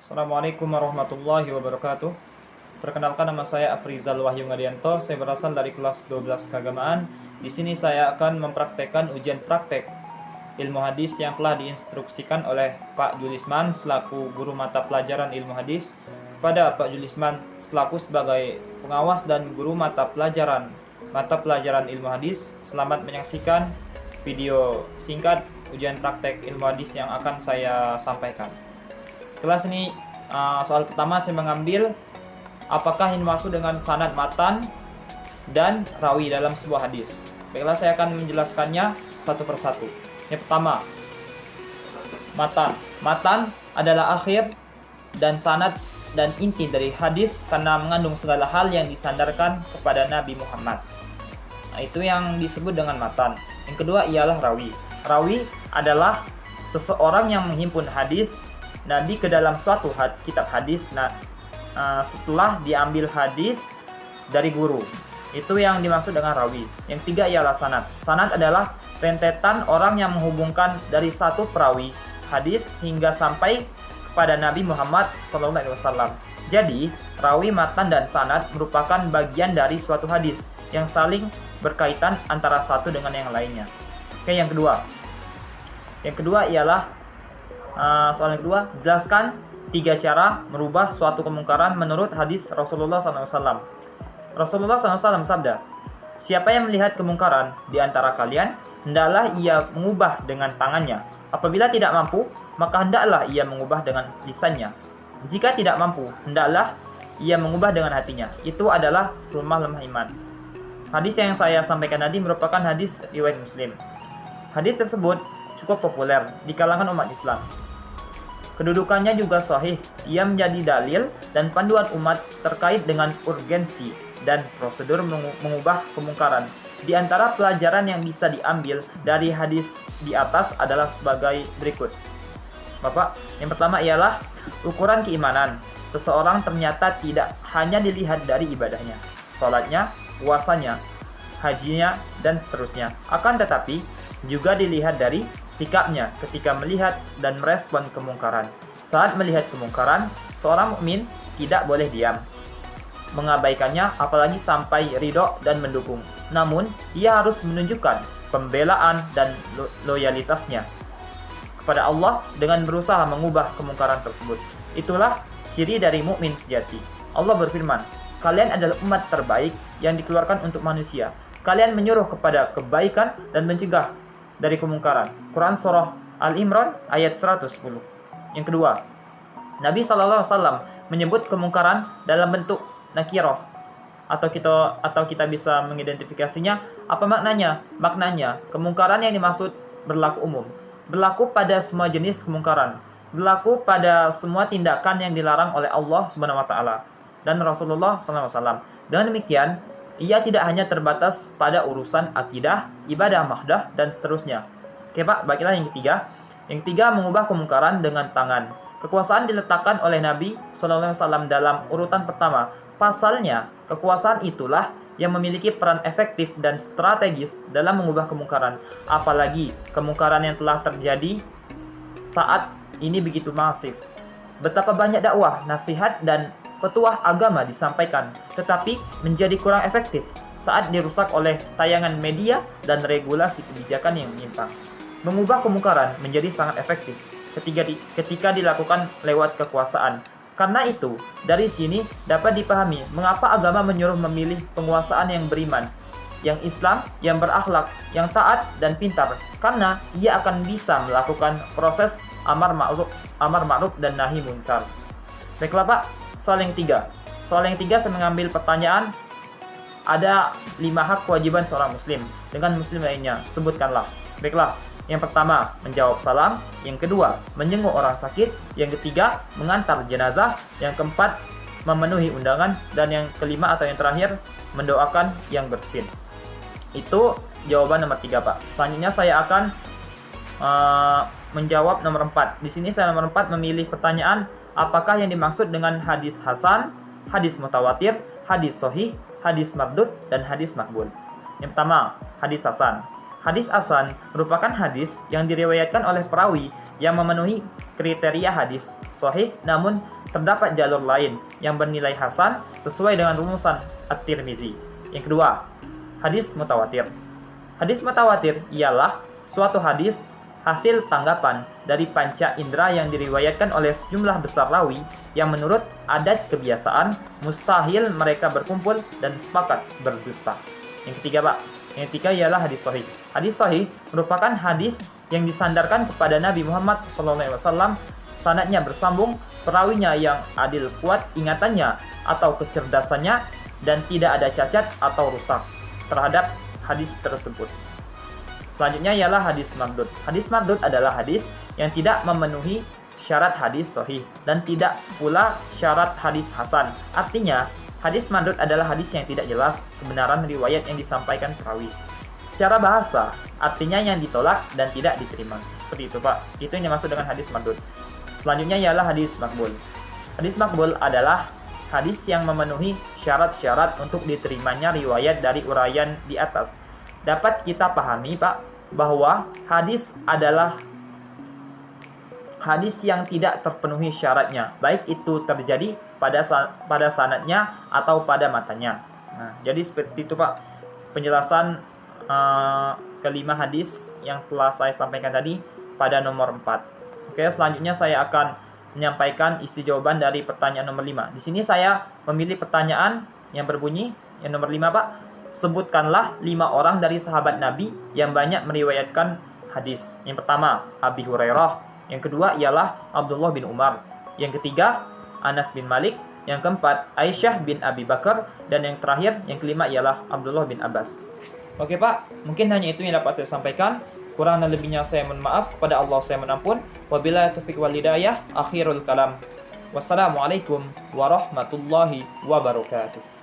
Assalamualaikum warahmatullahi wabarakatuh. Perkenalkan, nama saya Aprizal Wahyu Ngadianto. Saya berasal dari kelas 12 keagamaan. Di sini saya akan mempraktekkan ujian praktek ilmu hadis yang telah diinstruksikan oleh Pak Julisman selaku guru mata pelajaran ilmu hadis kepada Pak Julisman selaku sebagai pengawas dan guru mata pelajaran ilmu hadis. Selamat menyaksikan video singkat ujian praktek ilmu hadis yang akan saya sampaikan. Kelas ini soal pertama saya mengambil apakah yang dimaksud dengan sanad matan dan rawi dalam sebuah hadis. Baiklah, saya akan menjelaskannya satu persatu. Yang pertama, matan. Matan adalah akhir dan sanad dan inti dari hadis karena mengandung segala hal yang disandarkan kepada Nabi Muhammad. Nah, itu yang disebut dengan matan. Yang kedua ialah rawi. Rawi adalah seseorang yang menghimpun hadis Nabi ke dalam suatu kitab hadis setelah diambil hadis dari guru. Itu yang dimaksud dengan rawi. Yang tiga ialah sanad. Sanad adalah rentetan orang yang menghubungkan dari satu perawi hadis hingga sampai kepada Nabi Muhammad SAW. Jadi, rawi, matan, dan sanad merupakan bagian dari suatu hadis yang saling berkaitan antara satu dengan yang lainnya. Oke, yang kedua. Yang kedua ialah soal yang kedua, jelaskan 3 cara merubah suatu kemungkaran menurut hadis Rasulullah SAW. Rasulullah SAW sabda, "Siapa yang melihat kemungkaran di antara kalian, hendaklah ia mengubah dengan tangannya. Apabila tidak mampu, maka hendaklah ia mengubah dengan lisannya. Jika tidak mampu, hendaklah ia mengubah dengan hatinya." Itu adalah selemah-lemah iman. Hadis yang saya sampaikan tadi merupakan hadis riwayat Muslim. Hadis tersebut cukup populer di kalangan umat Islam. Kedudukannya juga sahih. Ia menjadi dalil dan panduan umat terkait dengan urgensi dan prosedur mengubah kemungkaran. Di antara pelajaran yang bisa diambil dari hadis di atas adalah sebagai berikut. Bapak, yang pertama ialah ukuran keimanan. Seseorang ternyata tidak hanya dilihat dari ibadahnya, salatnya, puasanya, hajinya, dan seterusnya. Akan tetapi juga dilihat dari sikapnya ketika melihat dan merespon kemungkaran. Saat melihat kemungkaran, seorang mukmin tidak boleh diam, mengabaikannya apalagi sampai ridho dan mendukung. Namun, ia harus menunjukkan pembelaan dan loyalitasnya kepada Allah dengan berusaha mengubah kemungkaran tersebut. Itulah ciri dari mukmin sejati. Allah berfirman, "Kalian adalah umat terbaik yang dikeluarkan untuk manusia. Kalian menyuruh kepada kebaikan dan mencegah dari kemungkaran." Quran surah Al-Imran ayat 110. Yang kedua, Nabi SAW menyebut kemungkaran dalam bentuk nakirah atau kita bisa mengidentifikasinya. Apa maknanya? Maknanya, kemungkaran yang dimaksud berlaku umum, berlaku pada semua jenis kemungkaran, berlaku pada semua tindakan yang dilarang oleh Allah Subhanahu wa taala dan Rasulullah SAW. Dengan demikian, ia tidak hanya terbatas pada urusan akidah, ibadah, mahdah, dan seterusnya. Oke Pak, baiklah yang ketiga. Yang ketiga, mengubah kemungkaran dengan tangan. Kekuasaan diletakkan oleh Nabi SAW dalam urutan pertama. Pasalnya, kekuasaan itulah yang memiliki peran efektif dan strategis dalam mengubah kemungkaran. Apalagi kemungkaran yang telah terjadi saat ini begitu masif. Betapa banyak dakwah, nasihat, dan petuah agama disampaikan, tetapi menjadi kurang efektif saat dirusak oleh tayangan media dan regulasi kebijakan yang menyimpang. Mengubah kemungkaran menjadi sangat efektif ketika dilakukan lewat kekuasaan. Karena itu, dari sini dapat dipahami mengapa agama menyuruh memilih penguasaan yang beriman, yang Islam, yang berakhlak, yang taat dan pintar, karena ia akan bisa melakukan proses amar ma'ruf dan nahi munkar. Baiklah Pak, soal yang tiga. Soal yang tiga saya mengambil pertanyaan, ada 5 hak kewajiban seorang muslim dengan muslim lainnya. Sebutkanlah. Baiklah, yang pertama, menjawab salam. Yang kedua, menjenguk orang sakit. Yang ketiga, mengantar jenazah. Yang keempat, memenuhi undangan. Dan yang kelima atau yang terakhir, mendoakan yang bersin. Itu jawaban nomor 3 Pak. Selanjutnya saya akan menjawab nomor 4. Di sini saya nomor 4 memilih pertanyaan, apakah yang dimaksud dengan hadis hasan, hadis mutawatir, hadis sahih, hadis mardud, dan hadis makbul. Yang pertama, hadis hasan. Hadis hasan merupakan hadis yang diriwayatkan oleh perawi yang memenuhi kriteria hadis sahih, namun terdapat jalur lain yang bernilai hasan sesuai dengan rumusan At-Tirmizi. Yang kedua, hadis mutawatir. Hadis mutawatir ialah suatu hadis hasil tanggapan dari panca indera yang diriwayatkan oleh sejumlah besar rawi yang menurut adat kebiasaan mustahil mereka berkumpul dan sepakat berdusta. Yang ketiga, Pak. Yang ketiga ialah hadis sahih. Hadis sahih merupakan hadis yang disandarkan kepada Nabi Muhammad SAW, sanadnya bersambung, perawinya yang adil kuat ingatannya atau kecerdasannya, dan tidak ada cacat atau rusak terhadap hadis tersebut. Selanjutnya ialah hadis mardud. Hadis mardud adalah hadis yang tidak memenuhi syarat hadis sahih dan tidak pula syarat hadis hasan. Artinya, hadis mardud adalah hadis yang tidak jelas kebenaran riwayat yang disampaikan perawi. Secara bahasa, artinya yang ditolak dan tidak diterima. Seperti itu, Pak. Itu yang dimaksud dengan hadis mardud. Selanjutnya ialah hadis makbul. Hadis makbul adalah hadis yang memenuhi syarat-syarat untuk diterimanya riwayat dari uraian di atas. Dapat kita pahami, Pak, bahwa hadis adalah hadis yang tidak terpenuhi syaratnya, baik itu terjadi pada sanadnya atau pada matanya. Nah, jadi seperti itu, Pak, penjelasan kelima hadis yang telah saya sampaikan tadi pada nomor 4. Oke, selanjutnya saya akan menyampaikan isi jawaban dari pertanyaan nomor 5. Di sini saya memilih pertanyaan yang berbunyi, yang nomor 5, Pak. Sebutkanlah 5 orang dari sahabat Nabi yang banyak meriwayatkan hadis. Yang pertama, Abi Hurairah. Yang kedua ialah Abdullah bin Umar. Yang ketiga, Anas bin Malik. Yang keempat, Aisyah bin Abi Bakar. Dan yang terakhir, yang kelima ialah Abdullah bin Abbas. Oke, Pak, mungkin hanya itu yang dapat saya sampaikan. Kurang dan lebihnya saya mohon maaf. Kepada Allah saya mohon ampun. Wabillahi taufiq wal hidayah. Akhirul kalam. Wassalamualaikum warahmatullahi wabarakatuh.